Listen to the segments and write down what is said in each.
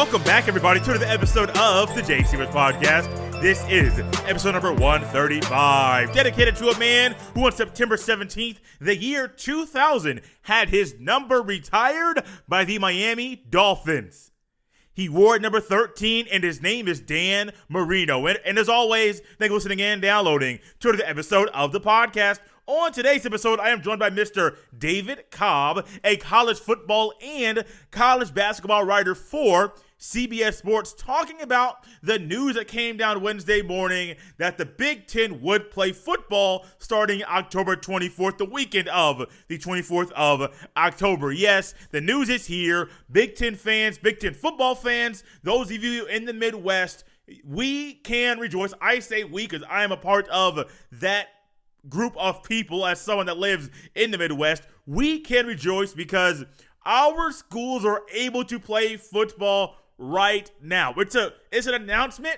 Welcome back, everybody, to the episode of the J. Stevens Podcast. This is episode number 135, dedicated to a man who on September 17th, the year 2000, had his number retired by the Miami Dolphins. He wore it number 13, and his name is Dan Marino. And as always, thank you for listening and downloading to the episode of the podcast. On today's episode, I am joined by Mr. David Cobb, a college football and college basketball writer for CBS Sports, talking about the news that came down Wednesday morning that the Big Ten would play football starting October 24th, the weekend of the 24th of October. Yes, the news is here. Big Ten fans, Big Ten football fans, those of you in the Midwest, we can rejoice. I say we because I am a part of that group of people as someone that lives in the Midwest. We can rejoice because our schools are able to play football right now. It's an announcement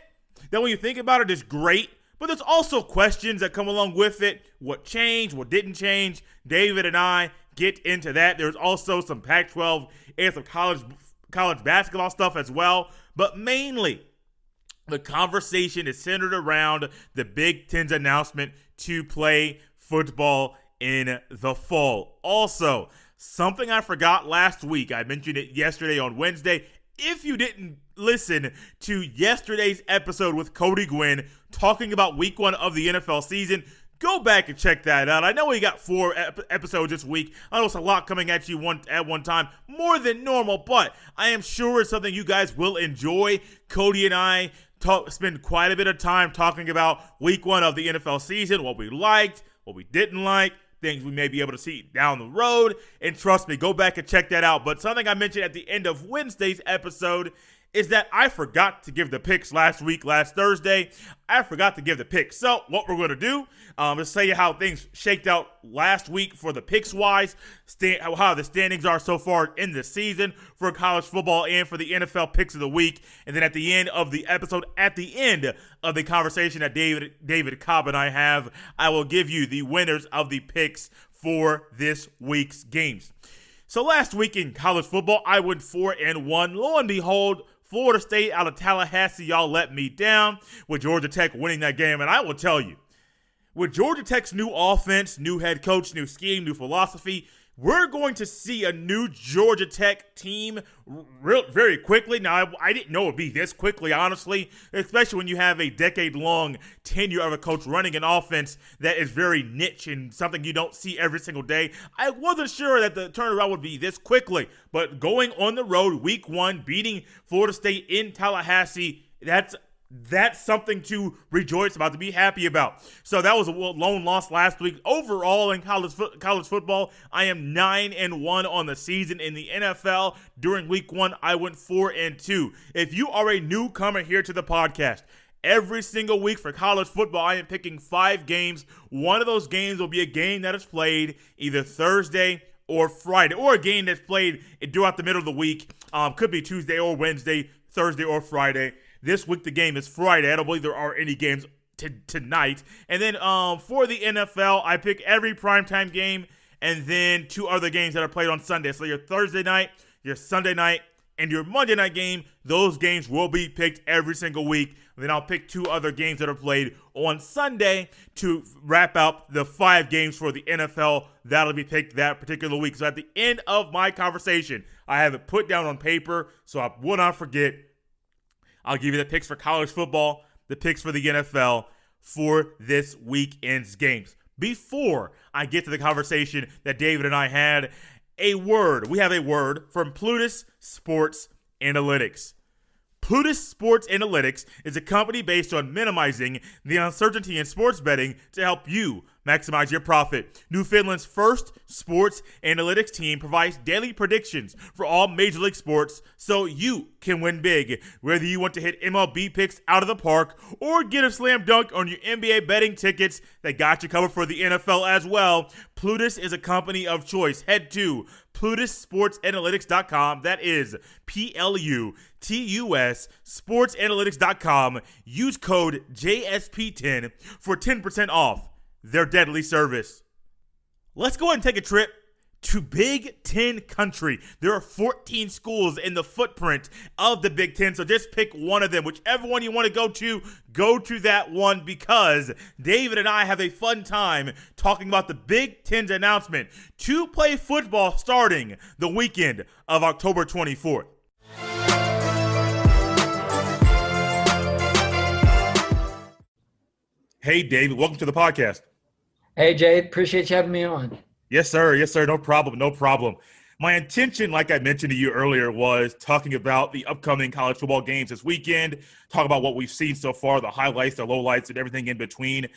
that when you think about it is great, but there's also questions that come along with it. What changed? What didn't change? David and I get into that. There's also some Pac-12 and some college basketball stuff as well, but mainly the conversation is centered around the Big Ten's announcement to play football in the fall. Also, something I forgot last week, I mentioned it yesterday on Wednesday. If you didn't listen to yesterday's episode with Cody Gwynn talking about week 1 of the NFL season, go back and check that out. I know we got 4 episodes this week. I know it's a lot coming at you at one time, more than normal, but I am sure it's something you guys will enjoy. Cody and I spend quite a bit of time talking about week 1 of the NFL season, what we liked, what we didn't like, things we may be able to see down the road. And trust me, go back and check that out. But something I mentioned at the end of Wednesday's episode is that I forgot to give the picks last Thursday. I forgot to give the picks. So what we're going to do is tell you how things shaked out last week for the picks-wise, how the standings are so far in the season for college football and for the NFL picks of the week. And then at the end of the episode, at the end of the conversation that David Cobb and I have, I will give you the winners of the picks for this week's games. So last week in college football, I went 4-1. Lo and behold, Florida State out of Tallahassee, y'all let me down with Georgia Tech winning that game. And I will tell you, with Georgia Tech's new offense, new head coach, new scheme, new philosophy, we're going to see a new Georgia Tech team very quickly. Now, I didn't know it would be this quickly, honestly, especially when you have a decade-long tenure of a coach running an offense that is very niche and something you don't see every single day. I wasn't sure that the turnaround would be this quickly, but going on the road, week 1, beating Florida State in Tallahassee, that's something to rejoice about, to be happy about. So that was a lone loss last week. Overall in college football, I am 9-1 on the season. In the NFL, during week 1, I went 4-2. If you are a newcomer here to the podcast, every single week for college football, I am picking 5 games. One of those games will be a game that is played either Thursday or Friday, or a game that's played throughout the middle of the week. Could be Tuesday or Wednesday, Thursday or Friday. This week, the game is Friday. I don't believe there are any games tonight. And then for the NFL, I pick every primetime game and then 2 other games that are played on Sunday. So your Thursday night, your Sunday night, and your Monday night game, those games will be picked every single week. And then I'll pick 2 other games that are played on Sunday to wrap up the 5 games for the NFL that'll be picked that particular week. So at the end of my conversation, I have it put down on paper so I will not forget. I'll give you the picks for college football, the picks for the NFL for this weekend's games. Before I get to the conversation that David and I had, we have a word from Plutus Sports Analytics. Plutus Sports Analytics is a company based on minimizing the uncertainty in sports betting to help you maximize your profit. Newfoundland's first sports analytics team provides daily predictions for all Major League sports so you can win big. Whether you want to hit MLB picks out of the park or get a slam dunk on your NBA betting tickets, they got you covered for the NFL as well. Plutus is a company of choice. Head to PlutusSportsAnalytics.com. That is PLUTUS sportsanalytics.com. Use code JSP10 for 10% off their deadly service. Let's go ahead and take a trip to Big Ten country. There are 14 schools in the footprint of the Big Ten, so just pick one of them. Whichever one you want to go to that one, because David and I have a fun time talking about the Big Ten's announcement to play football starting the weekend of October 24th. Hey, David, welcome to the podcast. Hey, Jay, appreciate you having me on. Yes, sir. Yes, sir. No problem. My intention, like I mentioned to you earlier, was talking about the upcoming college football games this weekend, talk about what we've seen so far, the highlights, the lowlights, and everything in between.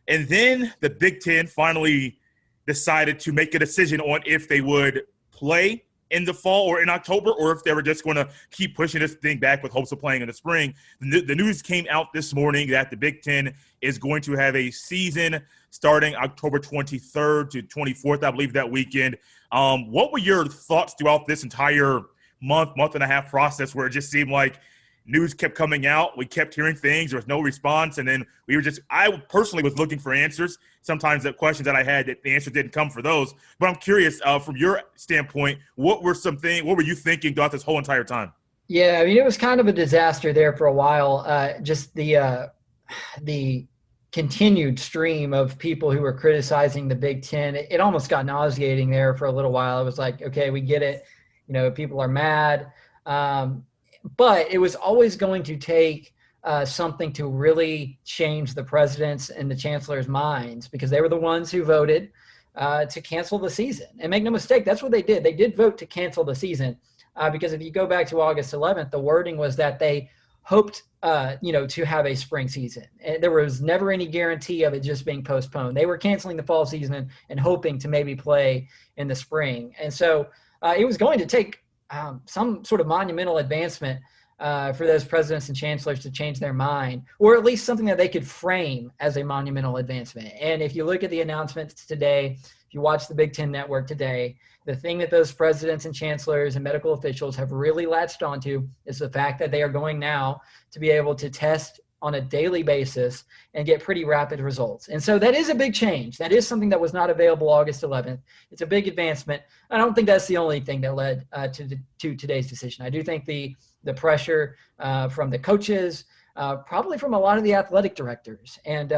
And then the Big Ten finally decided to make a decision on if they would play in the fall or in October, or if they were just going to keep pushing this thing back with hopes of playing in the spring. The news came out this morning that the Big Ten is going to have a season starting October 23rd to 24th, I believe, that weekend. What were your thoughts throughout this entire month and a half process, where it just seemed like news kept coming out, we kept hearing things, there was no response, and then I personally was looking for answers. Sometimes the questions that I had, the answer didn't come for those. But I'm curious, from your standpoint, what were you thinking throughout this whole entire time? Yeah, I mean, it was kind of a disaster there for a while. Just the continued stream of people who were criticizing the Big Ten, it almost got nauseating there for a little while. It was like, okay, we get it. People are mad. But it was always going to take something to really change the president's and the chancellor's minds, because they were the ones who voted to cancel the season. And make no mistake, that's what they did. They did vote to cancel the season because if you go back to August 11th, the wording was that they hoped, to have a spring season. And there was never any guarantee of it just being postponed. They were canceling the fall season and hoping to maybe play in the spring. And so it was going to take some sort of monumental advancement for those presidents and chancellors to change their mind, or at least something that they could frame as a monumental advancement. And if you look at the announcements today, if you watch the Big Ten Network today, the thing that those presidents and chancellors and medical officials have really latched onto is the fact that they are going now to be able to test on a daily basis and get pretty rapid results. And so that is a big change. That is something that was not available August 11th. It's a big advancement. I don't think that's the only thing that led to today's decision. I do think the pressure from the coaches, probably from a lot of the athletic directors, and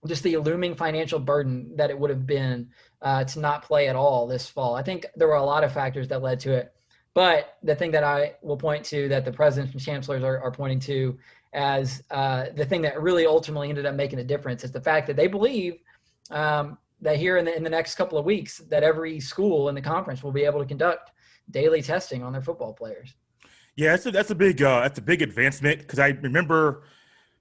just the looming financial burden that it would have been to not play at all this fall. I think there were a lot of factors that led to it. But the thing that I will point to, that the presidents and chancellors are pointing to as the thing that really ultimately ended up making a difference, is the fact that they believe that here in the next couple of weeks, that every school in the conference will be able to conduct daily testing on their football players. Yeah, that's a big advancement, because I remember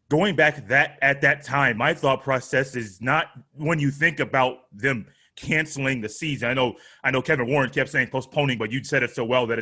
going back at that time, my thought process is not, when you think about them canceling the season. I know Kevin Warren kept saying postponing, but you said it so well that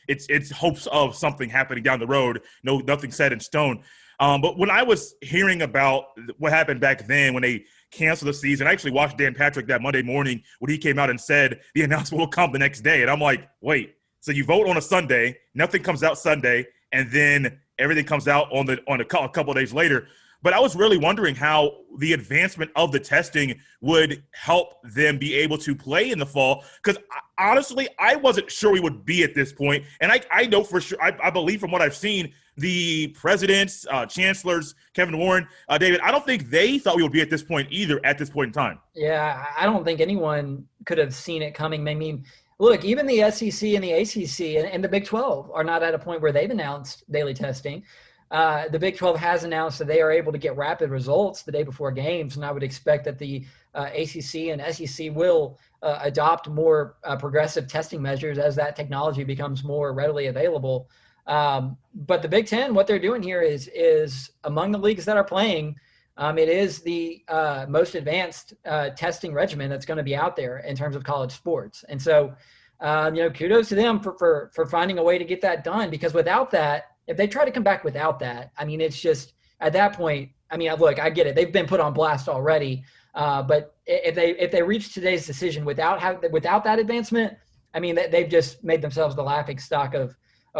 it's hopes of something happening down the road. No, nothing set in stone. But when I was hearing about what happened back then when they canceled the season, I actually watched Dan Patrick that Monday morning when he came out and said the announcement will come the next day. And I'm like, wait, so you vote on a Sunday, nothing comes out Sunday, and then everything comes out on a couple of days later. But I was really wondering how the advancement of the testing would help them be able to play in the fall, because honestly, I wasn't sure we would be at this point. And I know for sure, I believe from what I've seen, the presidents, chancellors, Kevin Warren, David, I don't think they thought we would be at this point either at this point in time. Yeah, I don't think anyone could have seen it coming. I mean, look, even the SEC and the ACC and the Big 12 are not at a point where they've announced daily testing. The Big 12 has announced that they are able to get rapid results the day before games, and I would expect that the ACC and SEC will adopt more progressive testing measures as that technology becomes more readily available. But the Big 10, what they're doing here is among the leagues that are playing, it is the most advanced testing regimen that's going to be out there in terms of college sports. And so, kudos to them for finding a way to get that done, because without that, if they try to come back without that, I mean, it's just at that point, I mean, look, I get it. They've been put on blast already. But if they reach today's decision without that advancement, I mean, they've just made themselves the laughing stock of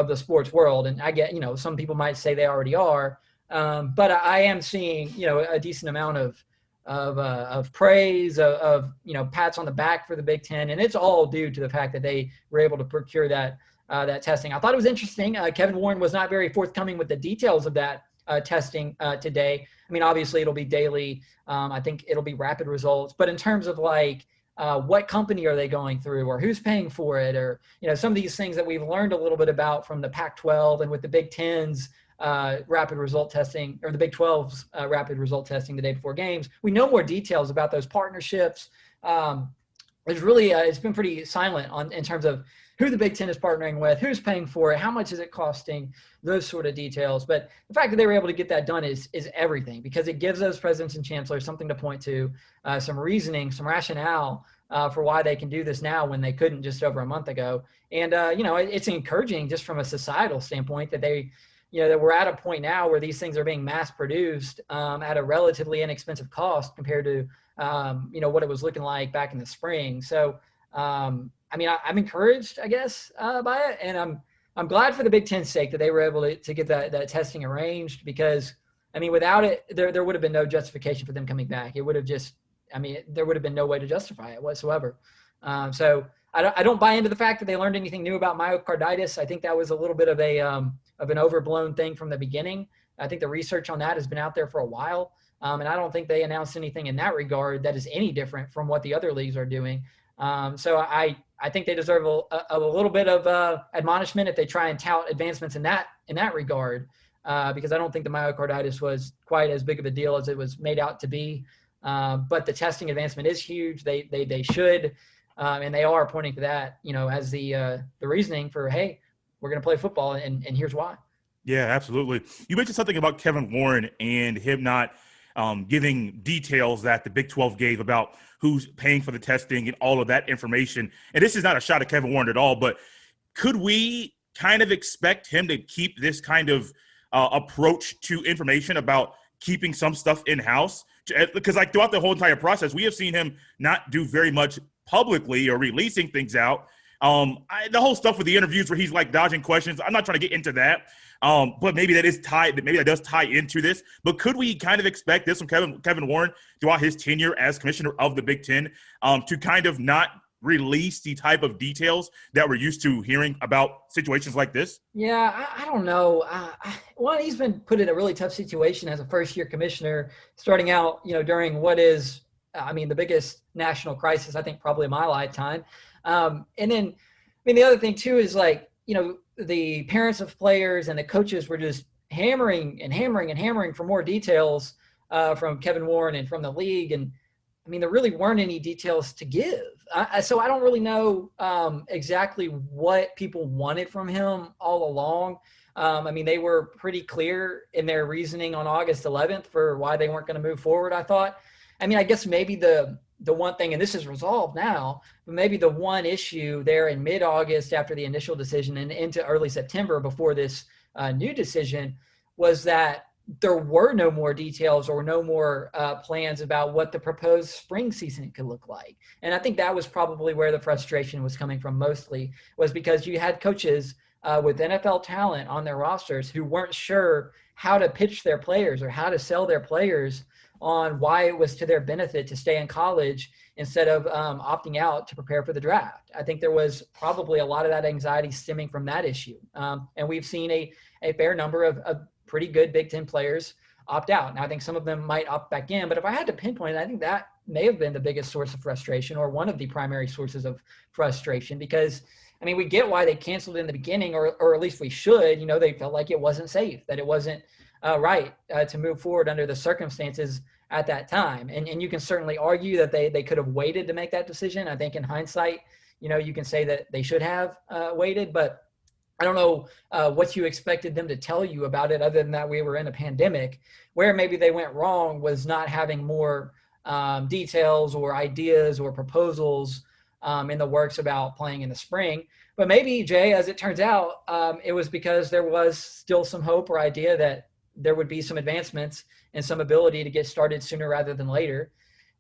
the sports world. And I get, some people might say they already are. But I am seeing, a decent amount of of praise, of pats on the back for the Big Ten, and it's all due to the fact that they were able to procure that testing. I thought it was interesting. Kevin Warren was not very forthcoming with the details of that testing today. I mean, obviously it'll be daily. I think it'll be rapid results, but in terms of what company are they going through, or who's paying for it, or some of these things that we've learned a little bit about from the Pac-12 and with the Big Ten's rapid result testing, or the Big 12's rapid result testing the day before games. We know more details about those partnerships. It's really it's been pretty silent in terms of who the Big Ten is partnering with, who's paying for it, how much is it costing, those sort of details. But the fact that they were able to get that done is everything, because it gives those presidents and chancellors something to point to, some reasoning, some rationale for why they can do this now when they couldn't just over a month ago. And it's encouraging just from a societal standpoint that that we're at a point now where these things are being mass produced at a relatively inexpensive cost compared to, what it was looking like back in the spring. So, I'm encouraged, I guess, by it. And I'm glad for the Big Ten's sake that they were able to get that testing arranged, because, without it, there would have been no justification for them coming back. It would have there would have been no way to justify it whatsoever. So I don't buy into the fact that they learned anything new about myocarditis. I think that was a little bit of an overblown thing from the beginning. I think the research on that has been out there for a while. And I don't think they announced anything in that regard that is any different from what the other leagues are doing. So I think they deserve a little bit of admonishment if they try and tout advancements in that regard, because I don't think the myocarditis was quite as big of a deal as it was made out to be. But the testing advancement is huge. They should, and they are pointing to that, as the reasoning for, hey, we're going to play football, and here's why. Yeah, absolutely. You mentioned something about Kevin Warren and him not giving details that the Big 12 gave about who's paying for the testing and all of that information. And this is not a shot at Kevin Warren at all, but could we kind of expect him to keep this kind of approach to information about keeping some stuff in-house? Because throughout the whole entire process, we have seen him not do very much publicly or releasing things out. The whole stuff with the interviews where he's dodging questions, I'm not trying to get into that. But maybe that does tie into this. But could we kind of expect this from Kevin Warren throughout his tenure as commissioner of the Big Ten, to kind of not release the type of details that we're used to hearing about situations like this? Yeah, I don't know. He's been put in a really tough situation as a first-year commissioner, starting out, during what is, the biggest national crisis, I think, probably in my lifetime. And then, the other thing too is the parents of players and the coaches were just hammering for more details from Kevin Warren and from the league. And there really weren't any details to give. So I don't really know exactly what people wanted from him all along. They were pretty clear in their reasoning on August 11th for why they weren't going to move forward, I thought. I guess maybe the one thing, and this is resolved now, but maybe the one issue there in mid-August after the initial decision and into early September before this new decision was that there were no more details or no more plans about what the proposed spring season could look like. And I think that was probably where the frustration was coming from mostly, was because you had coaches with NFL talent on their rosters who weren't sure how to pitch their players or how to sell their players on why it was to their benefit to stay in college instead of opting out to prepare for the draft. I think there was probably a lot of that anxiety stemming from that issue. And we've seen a fair number of pretty good Big Ten players opt out. Now, I think some of them might opt back in, but if I had to pinpoint it, I think that may have been the biggest source of frustration, or one of the primary sources of frustration, because we get why they canceled in the beginning, or at least we should. They felt like it wasn't safe, that it wasn't right to move forward under the circumstances at that time. And you can certainly argue that they could have waited to make that decision. I think in hindsight, you can say that they should have waited, but I don't know what you expected them to tell you about it, other than that we were in a pandemic. Where maybe they went wrong was not having more details or ideas or proposals in the works about playing in the spring. But maybe, Jay, as it turns out, it was because there was still some hope or idea that there would be some advancements and some ability to get started sooner rather than later.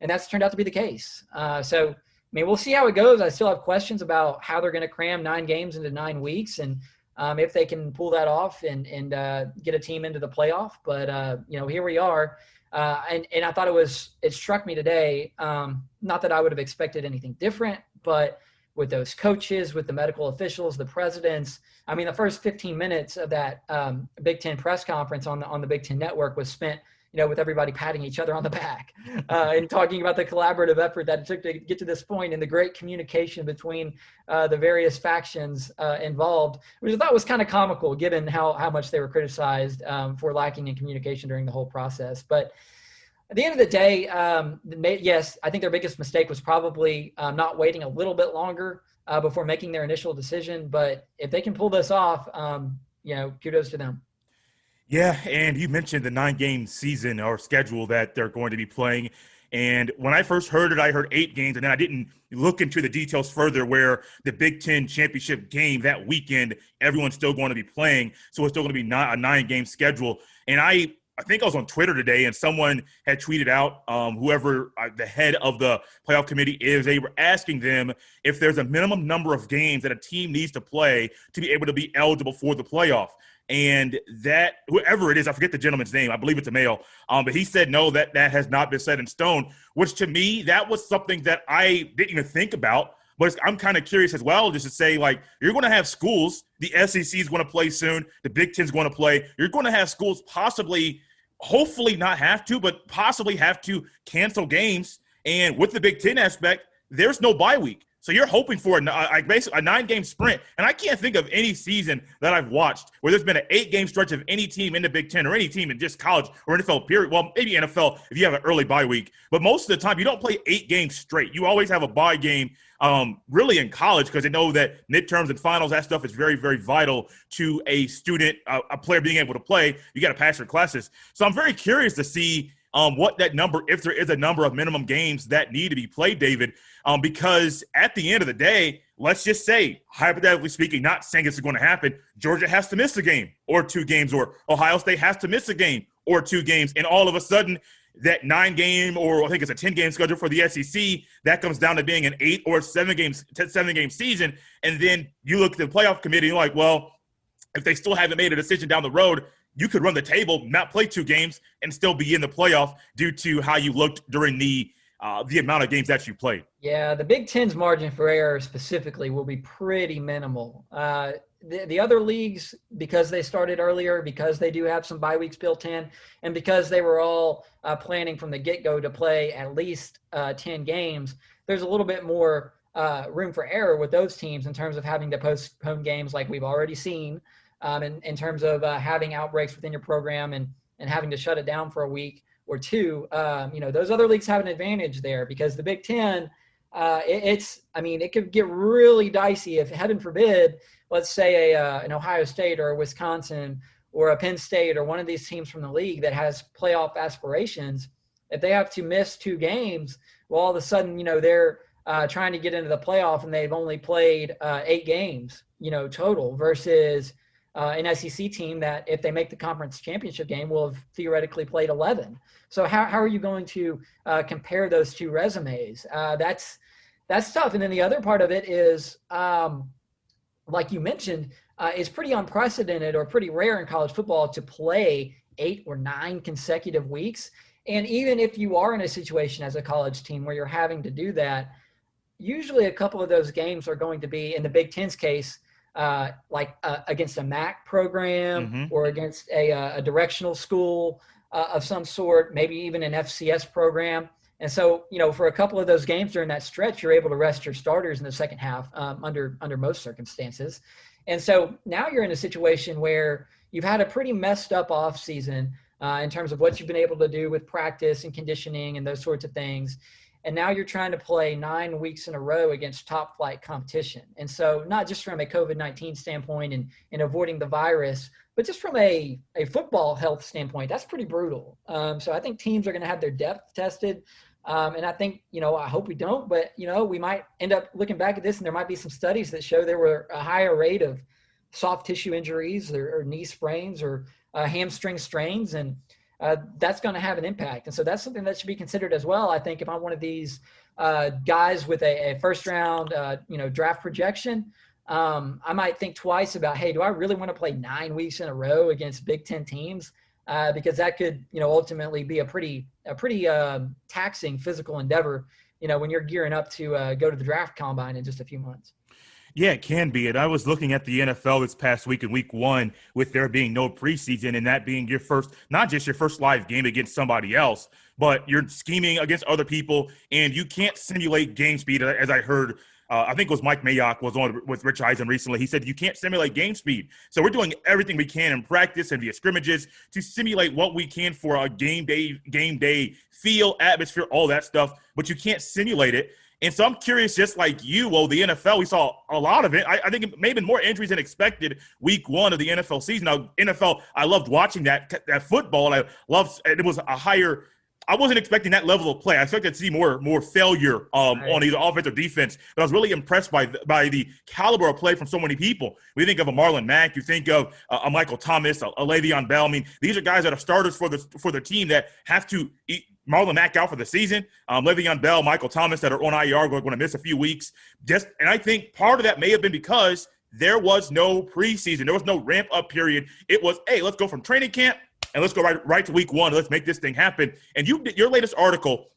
And that's turned out to be the case. So, we'll see how it goes. I still have questions about how they're going to cram 9 games into 9 weeks, and if they can pull that off and get a team into the playoff. But, here we are. And I thought it struck me today, not that I would have expected anything different, but with those coaches, with the medical officials, the presidents, I mean, the first 15 minutes of that Big Ten press conference on the Big Ten Network was spent, with everybody patting each other on the back and talking about the collaborative effort that it took to get to this point and the great communication between the various factions involved, which I thought was kind of comical given how much they were criticized for lacking in communication during the whole process. But at the end of the day, yes, I think their biggest mistake was probably not waiting a little bit longer before making their initial decision. But if they can pull this off, kudos to them. Yeah, and you mentioned the 9-game season or schedule that they're going to be playing. And when I first heard it, I heard 8 games, and then I didn't look into the details further where the Big Ten championship game that weekend, everyone's still going to be playing. So it's still going to be a 9-game schedule. And I think I was on Twitter today, and someone had tweeted out whoever the head of the playoff committee is, they were asking them if there's a minimum number of games that a team needs to play to be able to be eligible for the playoff. And that whoever it is, I forget the gentleman's name, I believe it's a male, but he said no, that has not been set in stone, which to me, that was something that I didn't even think about. But I'm kind of curious as well, just to say, like, you're going to have schools, the SEC is going to play soon, the Big Ten's going to play. You're going to have schools possibly, hopefully not have to, but possibly have to cancel games. And with the Big Ten aspect, there's no bye week. So you're hoping for basically a 9-game sprint. And I can't think of any season that I've watched where there's been an 8-game stretch of any team in the Big Ten or any team in just college or NFL period. Well, maybe NFL if you have an early bye week. But most of the time, you don't play 8 games straight. You always have a bye game really in college because they know that midterms and finals, that stuff is very, very vital to a student, a player being able to play. You got to pass your classes. So I'm very curious to see what that number, if there is a number of minimum games that need to be played, David, because at the end of the day, let's just say, hypothetically speaking, not saying it's going to happen, Georgia has to miss a game or 2 games, or Ohio State has to miss a game or 2 games, and all of a sudden that 9-game, or I think it's a 10-game schedule for the SEC, that comes down to being an 8 or 7-game season, and then you look at the playoff committee and you're like, well, if they still haven't made a decision down the road, you could run the table, not play 2 games, and still be in the playoff due to how you looked during the amount of games that you played. Yeah, the Big Ten's margin for error specifically will be pretty minimal. The other leagues, because they started earlier, because they do have some bye weeks built in, and because they were all planning from the get-go to play at least 10 games, there's a little bit more room for error with those teams in terms of having to postpone games like we've already seen. In terms of having outbreaks within your program and having to shut it down for a week or 2, those other leagues have an advantage there because the Big Ten, it could get really dicey if, heaven forbid, let's say an Ohio State or a Wisconsin or a Penn State or one of these teams from the league that has playoff aspirations, if they have to miss 2 games, well, all of a sudden, they're trying to get into the playoff and they've only played 8 games, total versus an SEC team that if they make the conference championship game will have theoretically played 11. So how are you going to compare those 2 resumes? That's tough. And then the other part of it is, like you mentioned, it's pretty unprecedented or pretty rare in college football to play 8 or 9 consecutive weeks. And even if you are in a situation as a college team where you're having to do that, usually a couple of those games are going to be, in the Big Ten's case, against a MAC program or against a directional school of some sort, maybe even an FCS program. And so, for a couple of those games during that stretch, you're able to rest your starters in the second half under most circumstances. And so now you're in a situation where you've had a pretty messed up off season in terms of what you've been able to do with practice and conditioning and those sorts of things. And now you're trying to play 9 weeks in a row against top flight competition. And so not just from a COVID-19 standpoint and avoiding the virus, but just from a football health standpoint, that's pretty brutal. So I think teams are going to have their depth tested. And I think, I hope we don't, but, we might end up looking back at this and there might be some studies that show there were a higher rate of soft tissue injuries or knee sprains or hamstring strains. And that's going to have an impact. And so that's something that should be considered as well. I think if I'm one of these guys with a first round, draft projection, I might think twice about, hey, do I really want to play 9 weeks in a row against Big Ten teams? because that could, ultimately be a pretty taxing physical endeavor, when you're gearing up to go to the draft combine in just a few months. Yeah, it can be. And I was looking at the NFL this past week in week 1 with there being no preseason and that being your first, not just your first live game against somebody else, but you're scheming against other people and you can't simulate game speed, as I heard. I think it was Mike Mayock was on with Rich Eisen recently. He said you can't simulate game speed. So we're doing everything we can in practice and via scrimmages to simulate what we can for a game day feel, atmosphere, all that stuff, but you can't simulate it. And so I'm curious, just like you, the NFL, we saw a lot of it. I think it may have been more injuries than expected week 1 of the NFL season. Now, NFL, I loved watching that football. And it was a higher – I wasn't expecting that level of play. I expected to see more failure on either offense or defense. But I was really impressed by the caliber of play from so many people. We think of a Marlon Mack. You think of a Michael Thomas, a Le'Veon Bell. I mean, these are guys that are starters for the team that have to – Marlon Mack out for the season. Le'Veon Bell, Michael Thomas that are on IR going to miss a few weeks. And I think part of that may have been because there was no preseason. There was no ramp-up period. It was, hey, let's go from training camp and let's go right to week 1. Let's make this thing happen. And your latest article,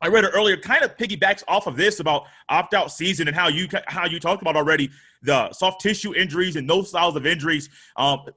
I read it earlier, kind of piggybacks off of this about opt-out season and how you talked about already the soft tissue injuries and those styles of injuries.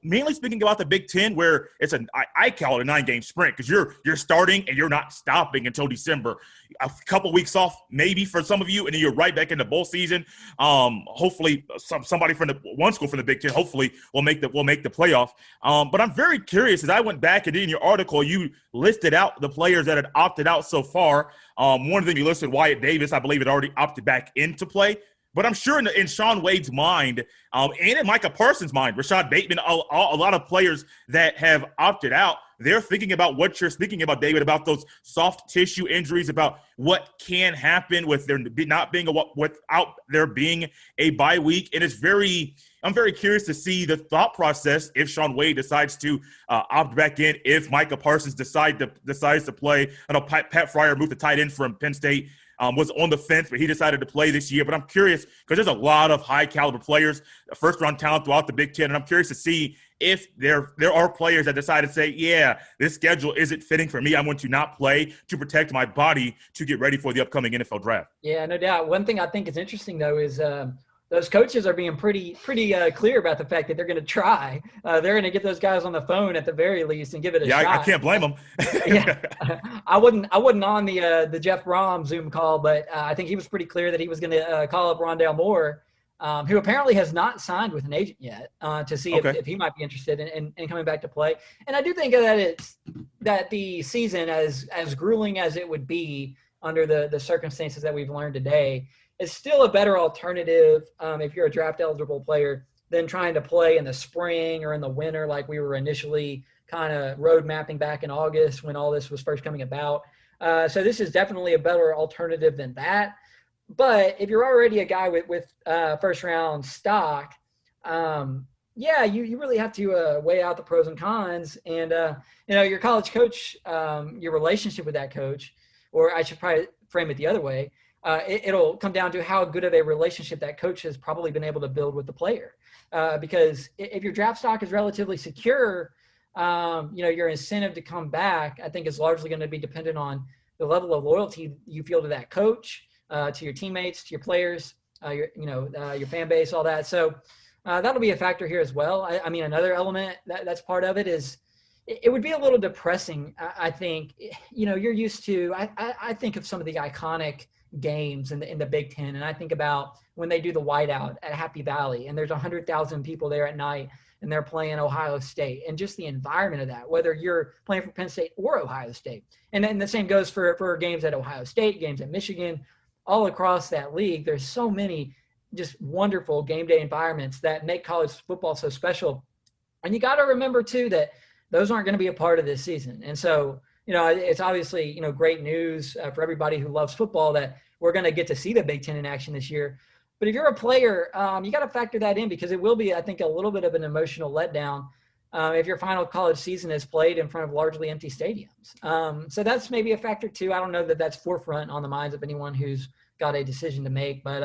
Mainly speaking about the Big Ten, where it's I call it a 9-game sprint because you're starting and you're not stopping until December. A couple weeks off maybe for some of you, and then you're right back in the bowl season. Hopefully, somebody from one school from the Big Ten hopefully will make the playoff. But I'm very curious as I went back and in your article you listed out the players that had opted out so far. One of them you listed Wyatt Davis, I believe, had already opted back into play. But I'm sure in Shaun Wade's mind and in Micah Parsons' mind, Rashad Bateman, a lot of players that have opted out, they're thinking about what you're speaking about, David, about those soft tissue injuries, about what can happen with there not being without there being a bye week. And I'm very curious to see the thought process if Shaun Wade decides to opt back in, if Micah Parsons decides to play. I know Pat Fryer moved the tight end from Penn State. Was on the fence, but he decided to play this year. But I'm curious because there's a lot of high-caliber players, first-round talent throughout the Big Ten, and I'm curious to see if there are players that decide to say, yeah, this schedule isn't fitting for me. I want to not play to protect my body to get ready for the upcoming NFL draft. Yeah, no doubt. One thing I think is interesting, though, is those coaches are being pretty clear about the fact that they're going to try. They're going to get those guys on the phone at the very least and give it a shot. Yeah, I can't blame them. Yeah, I wasn't on the Jeff Brom Zoom call, but I think he was pretty clear that he was going to call up Rondale Moore, who apparently has not signed with an agent yet, to see if he might be interested in coming back to play. And I do think that the season, as grueling as it would be under the circumstances that we've learned today, is still a better alternative if you're a draft eligible player than trying to play in the spring or in the winter like we were initially kind of road mapping back in August when all this was first coming about. So this is definitely a better alternative than that. But if you're already a guy with first round stock, you really have to weigh out the pros and cons. And, your college coach, your relationship with that coach, or I should probably frame it the other way, it'll come down to how good of a relationship that coach has probably been able to build with the player. Because if your draft stock is relatively secure, your incentive to come back, I think, is largely going to be dependent on the level of loyalty you feel to that coach, to your teammates, to your players, your fan base, all that. So that'll be a factor here as well. I mean, another element that's part of it is it would be a little depressing. I think, you're used to, I think of some of the iconic games in the Big Ten, and I think about when they do the whiteout at Happy Valley and there's 100,000 people there at night and they're playing Ohio State, and just the environment of that, whether you're playing for Penn State or Ohio State. And then the same goes for games at Ohio State, games at Michigan, all across that league. There's so many just wonderful game day environments that make college football so special. And you got to remember too that those aren't going to be a part of this season. And so, it's obviously, great news for everybody who loves football that we're going to get to see the Big Ten in action this year. But if you're a player, you got to factor that in, because it will be, I think, a little bit of an emotional letdown if your final college season is played in front of largely empty stadiums. So that's maybe a factor too. I don't know that that's forefront on the minds of anyone who's got a decision to make, but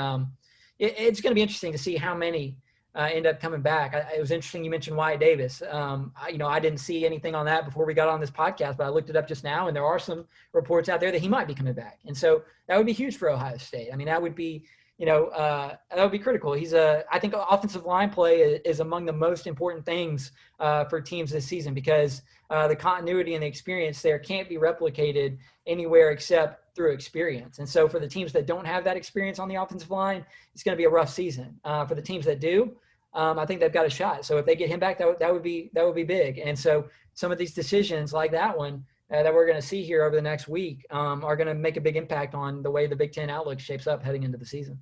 it's going to be interesting to see how many end up coming back. It was interesting you mentioned Wyatt Davis. I didn't see anything on that before we got on this podcast, but I looked it up just now, and there are some reports out there that he might be coming back. And so that would be huge for Ohio State. I mean, that would be that would be critical. I think offensive line play is among the most important things for teams this season, because the continuity and the experience there can't be replicated anywhere except through experience. And so for the teams that don't have that experience on the offensive line, it's going to be a rough season. For the teams that do, I think they've got a shot. So if they get him back, that would be big. And so some of these decisions like that one that we're going to see here over the next week are going to make a big impact on the way the Big Ten outlook shapes up heading into the season.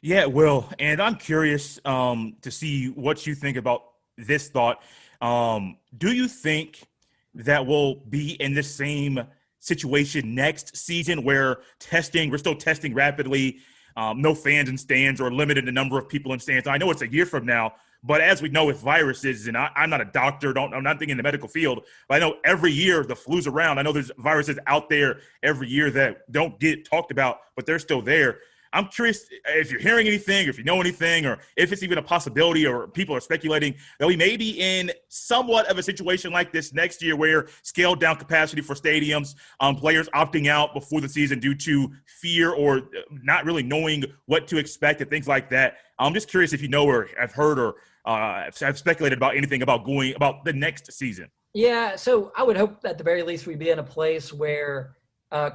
Yeah, it will. And I'm curious to see what you think about this thought. Do you think that we'll be in the same situation next season where we're still testing rapidly, no fans in stands or limited the number of people in stands? I know it's a year from now, but as we know with viruses, and I'm not a doctor, I'm not thinking in the medical field, but I know every year the flu's around. I know there's viruses out there every year that don't get talked about, but they're still there. I'm curious if you're hearing anything, or if you know anything, or if it's even a possibility, or people are speculating that we may be in somewhat of a situation like this next year where scaled down capacity for stadiums, players opting out before the season due to fear or not really knowing what to expect and things like that. I'm just curious if you know or have heard or have speculated about anything about the next season. Yeah, so I would hope at the very least we'd be in a place where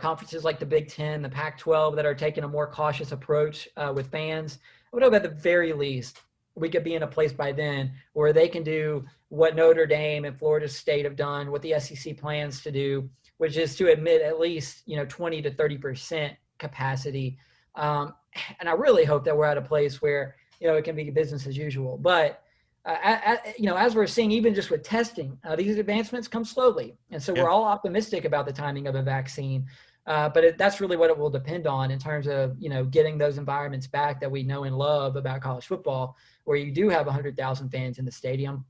conferences like the Big Ten, the Pac-12 that are taking a more cautious approach with fans, I would hope at the very least we could be in a place by then where they can do what Notre Dame and Florida State have done, what the SEC plans to do, which is to admit at least 20 to 30% capacity. And I really hope that we're at a place where it can be business as usual. But as we're seeing, even just with testing, these advancements come slowly. And so we're all optimistic about the timing of a vaccine. But that's really what it will depend on in terms of, getting those environments back that we know and love about college football, where you do have 100,000 fans in the stadium.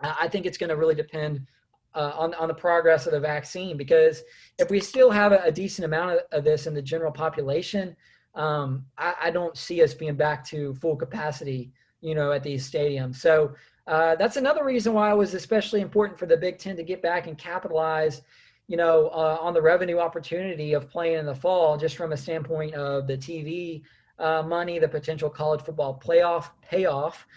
I think it's going to really depend on the progress of the vaccine, because if we still have a decent amount of this in the general population, I don't see us being back to full capacity at these stadiums. So that's another reason why it was especially important for the Big Ten to get back and capitalize, on the revenue opportunity of playing in the fall, just from a standpoint of the TV money, the potential college football playoff payoff,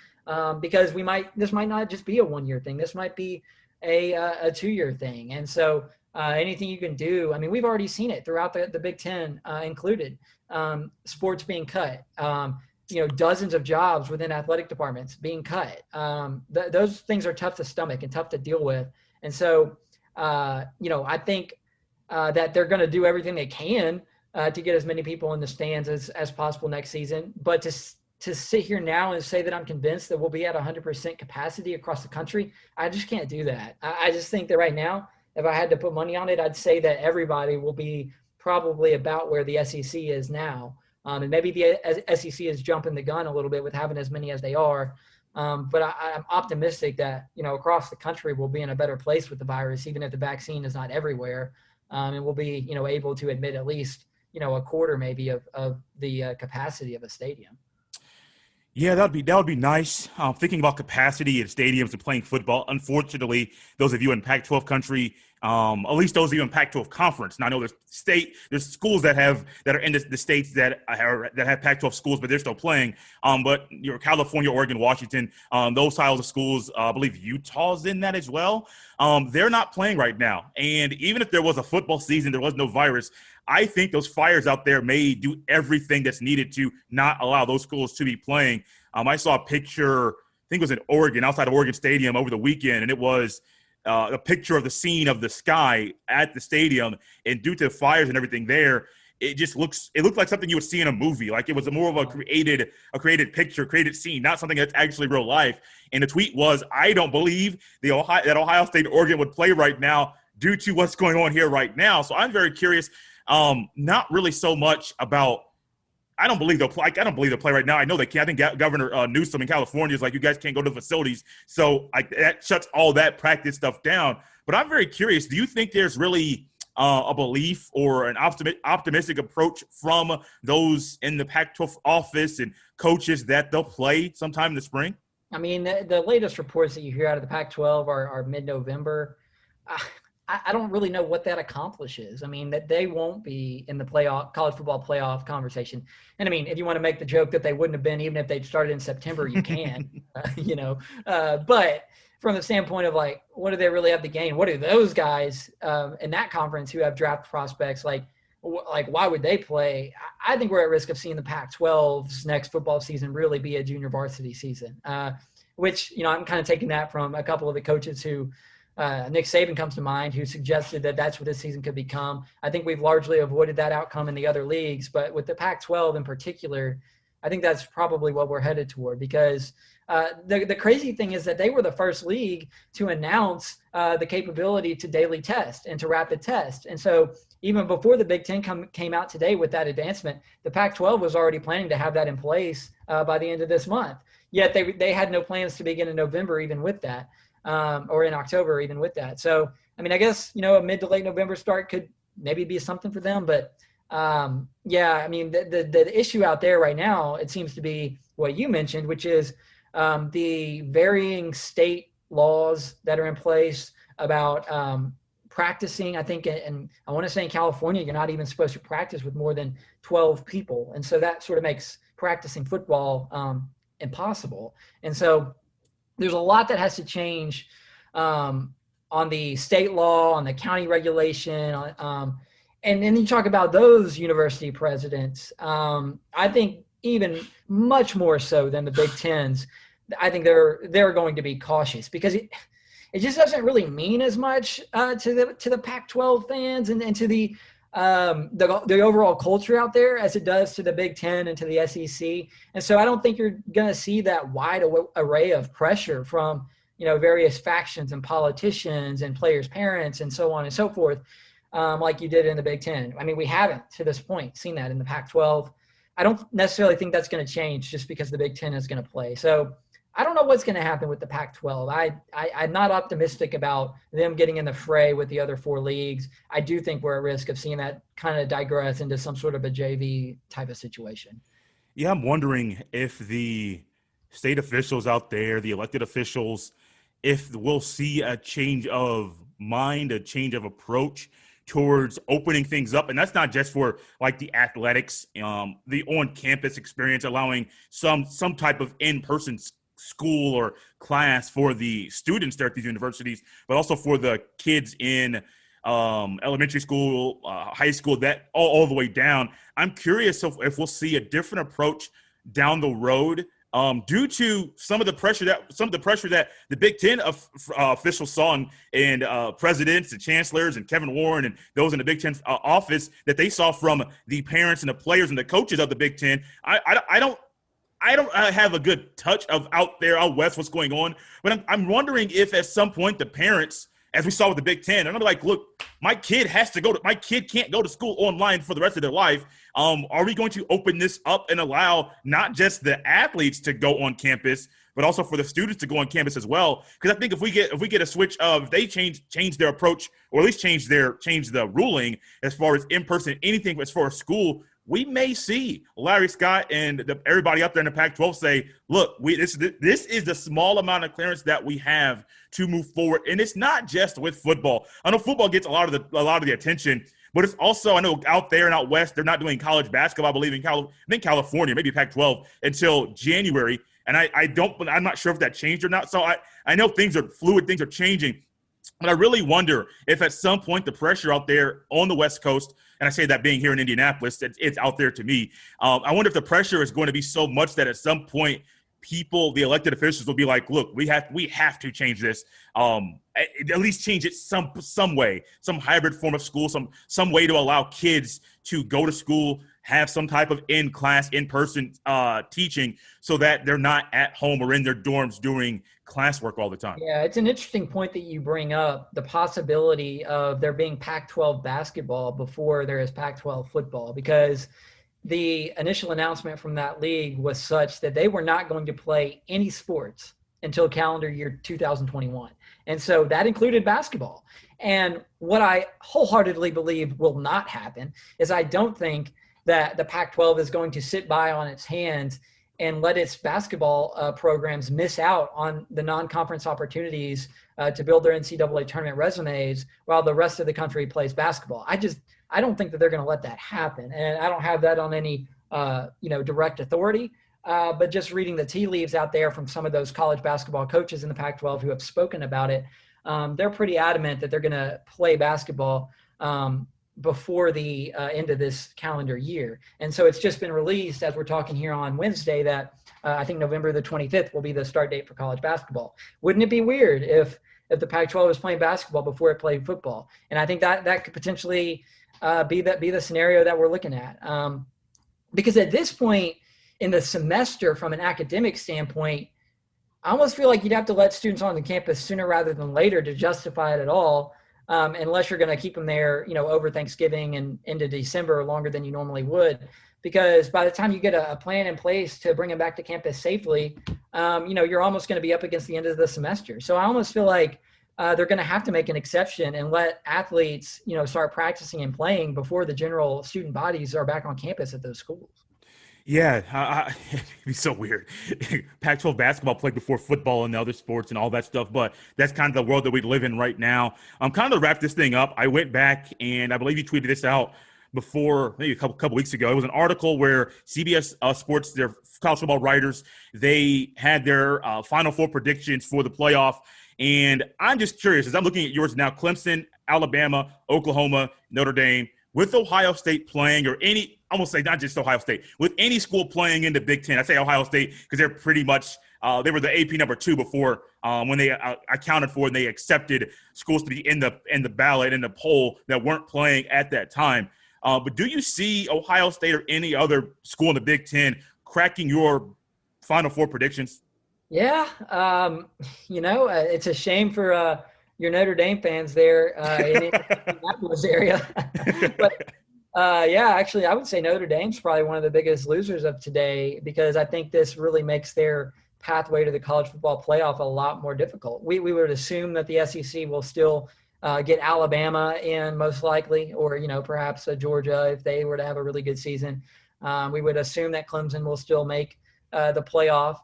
because this might not just be a 1-year thing. This might be a 2-year thing. And so anything you can do, I mean, we've already seen it throughout the Big Ten included, sports being cut, dozens of jobs within athletic departments being cut. Those things are tough to stomach and tough to deal with. And so, I think that they're going to do everything they can to get as many people in the stands as possible next season. But to sit here now and say that I'm convinced that we'll be at 100% capacity across the country, I just can't do that. I just think that right now, if I had to put money on it, I'd say that everybody will be probably about where the SEC is now. And maybe the SEC is jumping the gun a little bit with having as many as they are. But I'm optimistic that, across the country we'll be in a better place with the virus, even if the vaccine is not everywhere. And we'll be, able to admit at least, a quarter maybe of the capacity of a stadium. Yeah, that would be nice. Thinking about capacity at stadiums and playing football. Unfortunately, those of you in Pac-12 country, at least those of you in Pac-12 conference. Now I know there's schools that are in the states that have Pac-12 schools, but they're still playing. But California, Oregon, Washington, those styles of schools, I believe Utah's in that as well. They're not playing right now. And even if there was a football season, there was no virus, I think those Flyers out there may do everything that's needed to not allow those schools to be playing. I saw a picture, I think it was in Oregon, outside of Oregon Stadium over the weekend, and it was a picture of the scene of the sky at the stadium. And due to the fires and everything there, it looked like something you would see in a movie. Like it was more of a created picture, created scene, not something that's actually real life. And the tweet was, I don't believe that Ohio State and Oregon would play right now due to what's going on here right now. So I'm very curious. Not really so much about. I don't believe they'll play. I don't believe they'll play right now. I know they can. I think Governor Newsom in California is like, you guys can't go to the facilities, so that shuts all that practice stuff down. But I'm very curious. Do you think there's really a belief or an optimistic approach from those in the Pac-12 office and coaches that they'll play sometime in the spring? I mean, the latest reports that you hear out of the Pac-12 are mid-November. I don't really know what that accomplishes. I mean, that they won't be in the college football playoff conversation. And I mean, if you want to make the joke that they wouldn't have been even if they'd started in September, you can, but from the standpoint of like, what do they really have to gain? What do those guys in that conference who have draft prospects like why would they play? I think we're at risk of seeing the Pac-12's next football season really be a junior varsity season, which, I'm kind of taking that from a couple of the coaches who Nick Saban comes to mind, who suggested that that's what this season could become. I think we've largely avoided that outcome in the other leagues, but with the Pac-12 in particular, I think that's probably what we're headed toward, because the crazy thing is that they were the first league to announce the capability to daily test and to rapid test. And so even before the Big Ten came out today with that advancement, the Pac-12 was already planning to have that in place by the end of this month. Yet they had no plans to begin in November even with that, or in October even with that. So, I mean, I guess, a mid to late November start could maybe be something for them. But, yeah, I mean, the issue out there right now, it seems to be what you mentioned, which is the varying state laws that are in place about practicing. I think, and I want to say in California, you're not even supposed to practice with more than 12 people. And so that sort of makes practicing football impossible. And so there's a lot that has to change on the state law, on the county regulation. And then you talk about those university presidents. I think even much more so than the Big Tens, I think they're going to be cautious, because it just doesn't really mean as much to the Pac-12 fans and to the overall culture out there as it does to the Big Ten and to the SEC. And so I don't think you're going to see that wide array of pressure from various factions and politicians and players' parents and so on and so forth, like you did in the Big Ten. I mean, we haven't to this point seen that in the Pac-12. I don't necessarily think that's going to change just because the Big Ten is going to play. So I don't know what's going to happen with the Pac-12. I'm not optimistic about them getting in the fray with the other four leagues. I do think we're at risk of seeing that kind of digress into some sort of a JV type of situation. Yeah, I'm wondering if the state officials out there, the elected officials, if we'll see a change of mind, a change of approach towards opening things up. And that's not just for like the athletics, the on-campus experience, allowing some type of in-person school or class for the students there at these universities, but also for the kids in elementary school, high school, that all the way down. I'm curious if we'll see a different approach down the road due to some of the pressure that the Big Ten officials saw and presidents and chancellors and Kevin Warren and those in the Big Ten office that they saw from the parents and the players and the coaches of the Big Ten. I don't have a good touch of out there out west what's going on, but I'm wondering if at some point the parents, as we saw with the Big Ten, are gonna be like, look, my kid can't go to school online for the rest of their life. Are we going to open this up and allow not just the athletes to go on campus, but also for the students to go on campus as well? Because I think if we get a switch of they change their approach, or at least change the ruling as far as in person, anything as far as school, we may see Larry Scott and everybody up there in the Pac-12 say, look, this is the small amount of clearance that we have to move forward. And it's not just with football. I know football gets a lot of the attention, but it's also, I know out there and out west, they're not doing college basketball, I believe, in California, maybe Pac-12, until January. And I'm not sure if that changed or not. So I know things are fluid, things are changing. But I really wonder if at some point the pressure out there on the West Coast, and I say that being here in Indianapolis, it's out there to me. I wonder if the pressure is going to be so much that at some point people, the elected officials, will be like, look, we have to change this. At least change it some way, some hybrid form of school, some way to allow kids to go to school, have some type of in-class, in-person teaching, so that they're not at home or in their dorms doing classwork all the time. Yeah, it's an interesting point that you bring up, the possibility of there being Pac-12 basketball before there is Pac-12 football, because the initial announcement from that league was such that they were not going to play any sports until calendar year 2021. And so that included basketball. And what I wholeheartedly believe will not happen is I don't think that the Pac-12 is going to sit by on its hands and let its basketball programs miss out on the non-conference opportunities to build their NCAA tournament resumes while the rest of the country plays basketball. I don't think that they're going to let that happen. And I don't have that on any, direct authority, but just reading the tea leaves out there from some of those college basketball coaches in the Pac-12 who have spoken about it, they're pretty adamant that they're going to play basketball before the end of this calendar year. And so it's just been released as we're talking here on Wednesday that I think November the 25th will be the start date for college basketball. Wouldn't it be weird if the Pac-12 was playing basketball before it played football? And I think that could potentially be the scenario that we're looking at. Because at this point in the semester, from an academic standpoint, I almost feel like you'd have to let students on the campus sooner rather than later to justify it at all. Unless you're going to keep them there, over Thanksgiving and into December longer than you normally would. Because by the time you get a plan in place to bring them back to campus safely, you're almost going to be up against the end of the semester. So I almost feel like they're going to have to make an exception and let athletes, start practicing and playing before the general student bodies are back on campus at those schools. Yeah, it'd be so weird. Pac-12 basketball played before football and other sports and all that stuff, but that's kind of the world that we live in right now. Kind of to wrap this thing up, I went back and I believe you tweeted this out before, maybe a couple weeks ago. It was an article where CBS Sports, their college football writers, they had their Final Four predictions for the playoff. And I'm just curious, as I'm looking at yours now, Clemson, Alabama, Oklahoma, Notre Dame, with Ohio State playing, or any, I almost say not just Ohio State, with any school playing in the Big Ten. I say Ohio State because they're pretty much, they were the AP number 2 before when they accounted for and they accepted schools to be in the ballot, in the poll that weren't playing at that time. But do you see Ohio State or any other school in the Big Ten cracking your Final Four predictions? Yeah, it's a shame for your Notre Dame fans there in the Indianapolis area. But actually, I would say Notre Dame's probably one of the biggest losers of today, because I think this really makes their pathway to the college football playoff a lot more difficult. We would assume that the SEC will still get Alabama in most likely, or, perhaps Georgia if they were to have a really good season. We would assume that Clemson will still make the playoff.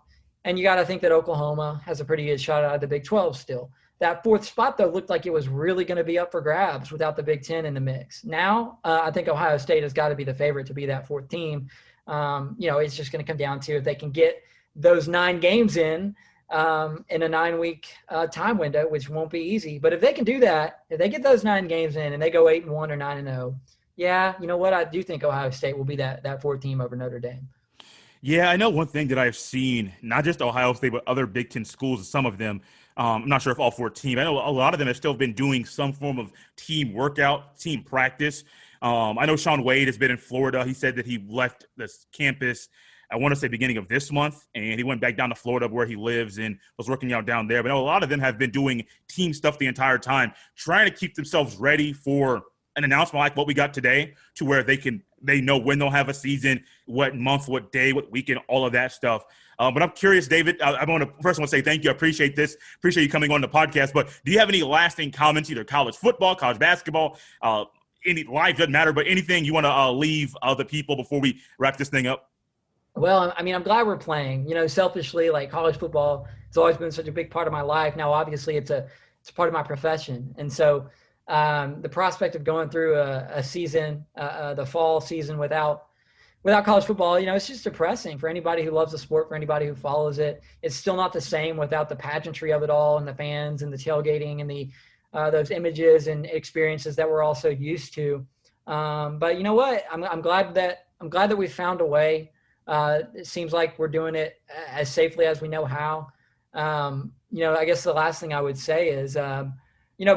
And you got to think that Oklahoma has a pretty good shot out of the Big 12 still. That 4th spot, though, looked like it was really going to be up for grabs without the Big 10 in the mix. Now, I think Ohio State has got to be the favorite to be that 4th team. It's just going to come down to if they can get those 9 games in a 9-week time window, which won't be easy. But if they can do that, if they get those 9 games in and they go 8-1 or 9-0, yeah, you know what? I do think Ohio State will be that 4th team over Notre Dame. Yeah, I know one thing that I've seen, not just Ohio State, but other Big Ten schools, some of them, I'm not sure if all 14. I know a lot of them have still been doing some form of team workout, team practice. I know Sean Wade has been in Florida. He said that he left this campus, I want to say beginning of this month, and he went back down to Florida where he lives and was working out down there. But I know a lot of them have been doing team stuff the entire time, trying to keep themselves ready for an announcement like what we got today, to where they know when they'll have a season, what month, what day, what weekend, all of that stuff. But I'm curious, David, I want to first say thank you. I appreciate this. Appreciate you coming on the podcast. But do you have any lasting comments, either college football, college basketball, any life, doesn't matter, but anything you want to leave the people before we wrap this thing up? Well, I mean, I'm glad we're playing. Selfishly, like, college football, it's always been such a big part of my life. Now, obviously, it's a part of my profession. And so the prospect of going through a season, the fall season without college football, it's just depressing for anybody who loves the sport, for anybody who follows it. It's still not the same without the pageantry of it all, and the fans and the tailgating and the those images and experiences that we're all so used to. But you know what? I'm glad that we found a way. It seems like we're doing it as safely as we know how. I guess the last thing I would say is,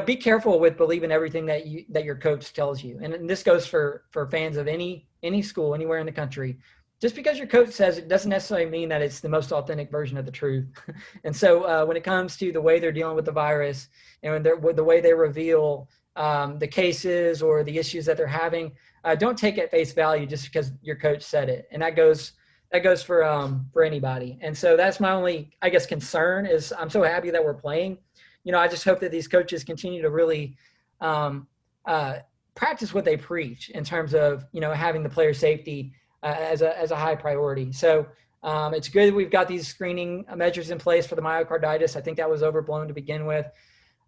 be careful with believing everything that your coach tells you. And this goes for fans of any school, anywhere in the country. Just because your coach says it doesn't necessarily mean that it's the most authentic version of the truth. And so when it comes to the way they're dealing with the virus and the way they reveal the cases or the issues that they're having, don't take it at face value just because your coach said it. And that goes for anybody. And so that's my only, I guess, concern is I'm so happy that we're playing. I just hope that these coaches continue to really practice what they preach in terms of, having the player safety as a high priority. So It's good that we've got these screening measures in place for the myocarditis. I think that was overblown to begin with.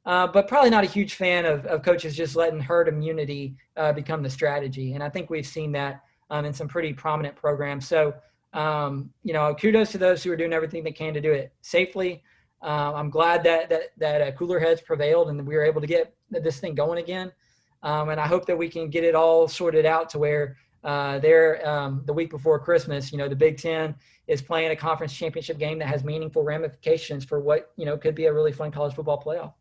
But probably not a huge fan of coaches just letting herd immunity become the strategy. And I think we've seen that in some pretty prominent programs. So, kudos to those who are doing everything they can to do it safely. I'm glad that cooler heads prevailed and we were able to get this thing going again. And I hope that we can get it all sorted out to where the week before Christmas, the Big Ten is playing a conference championship game that has meaningful ramifications for what, could be a really fun college football playoff.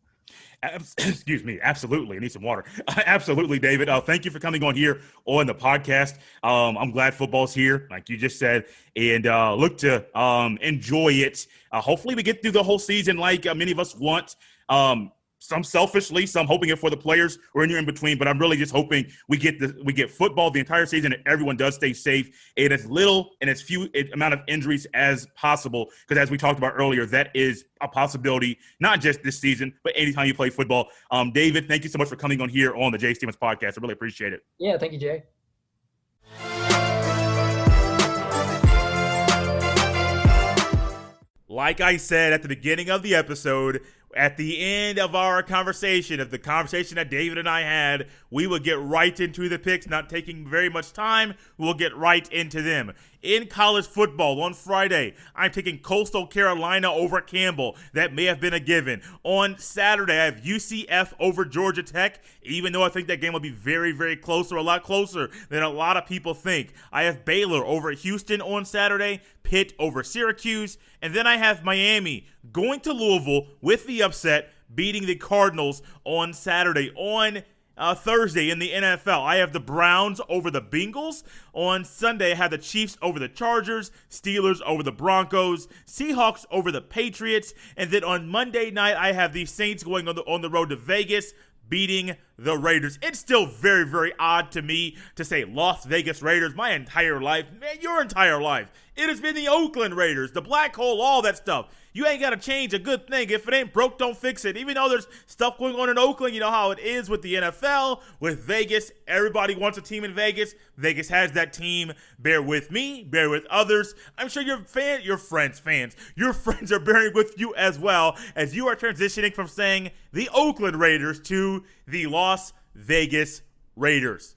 Excuse me. Absolutely. I need some water. Absolutely, David. Thank you for coming on here on the podcast. I'm glad football's here, like you just said, and look to enjoy it. Hopefully we get through the whole season like many of us want. Some selfishly, some hoping it for the players or anywhere in between. But I'm really just hoping we get football the entire season and everyone does stay safe and as little and as few amount of injuries as possible. Because as we talked about earlier, that is a possibility, not just this season, but anytime you play football. David, thank you so much for coming on here on the Jay Stevens podcast. I really appreciate it. Yeah, thank you, Jay. Like I said at the beginning of the episode, at the end of our conversation, of the conversation that David and I had, we will get right into the picks, not taking very much time. We'll get right into them. In college football on Friday, I'm taking Coastal Carolina over Campbell. That may have been a given. On Saturday, I have UCF over Georgia Tech, even though I think that game will be very, very close or a lot closer than a lot of people think. I have Baylor over Houston on Saturday, Pitt over Syracuse, and then I have Miami going to Louisville with the upset, beating the Cardinals on Saturday. On Thursday in the NFL, I have the Browns over the Bengals. On Sunday, I have the Chiefs over the Chargers, Steelers over the Broncos, Seahawks over the Patriots, and then on Monday night, I have the Saints going on the road to Vegas, beating the Raiders. It's still very, very odd to me to say Las Vegas Raiders. My entire life, man, your entire life, it has been the Oakland Raiders, the black hole, all that stuff. You ain't got to change a good thing. If it ain't broke, don't fix it. Even though there's stuff going on in Oakland, you know how it is with the NFL, with Vegas. Everybody wants a team in Vegas. Vegas has that team. Bear with me. Bear with others. I'm sure your friends are bearing with you as well as you are transitioning from saying the Oakland Raiders to the Las Vegas Raiders.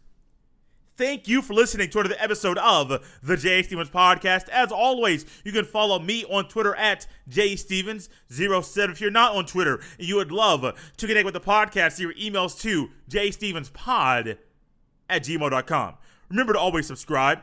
Thank you for listening to another episode of the Jay Stevens Podcast. As always, you can follow me on Twitter at JStevens07. If you're not on Twitter and you would love to connect with the podcast, send your emails to jstevenspod@gmail.com. Remember to always subscribe,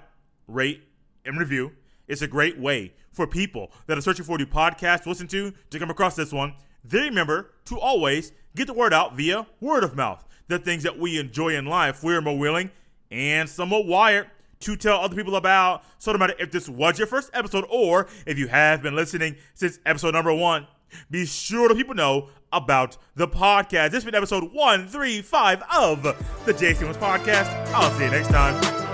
rate, and review. It's a great way for people that are searching for a new podcast to listen to come across this one. Then remember to always get the word out via word of mouth. The things that we enjoy in life, we're more willing and somewhat wired to tell other people about. So no matter if this was your first episode or if you have been listening since episode number 1, be sure to people know about the podcast. This has been episode 135 of the Jay Stevens Podcast. I'll see you next time.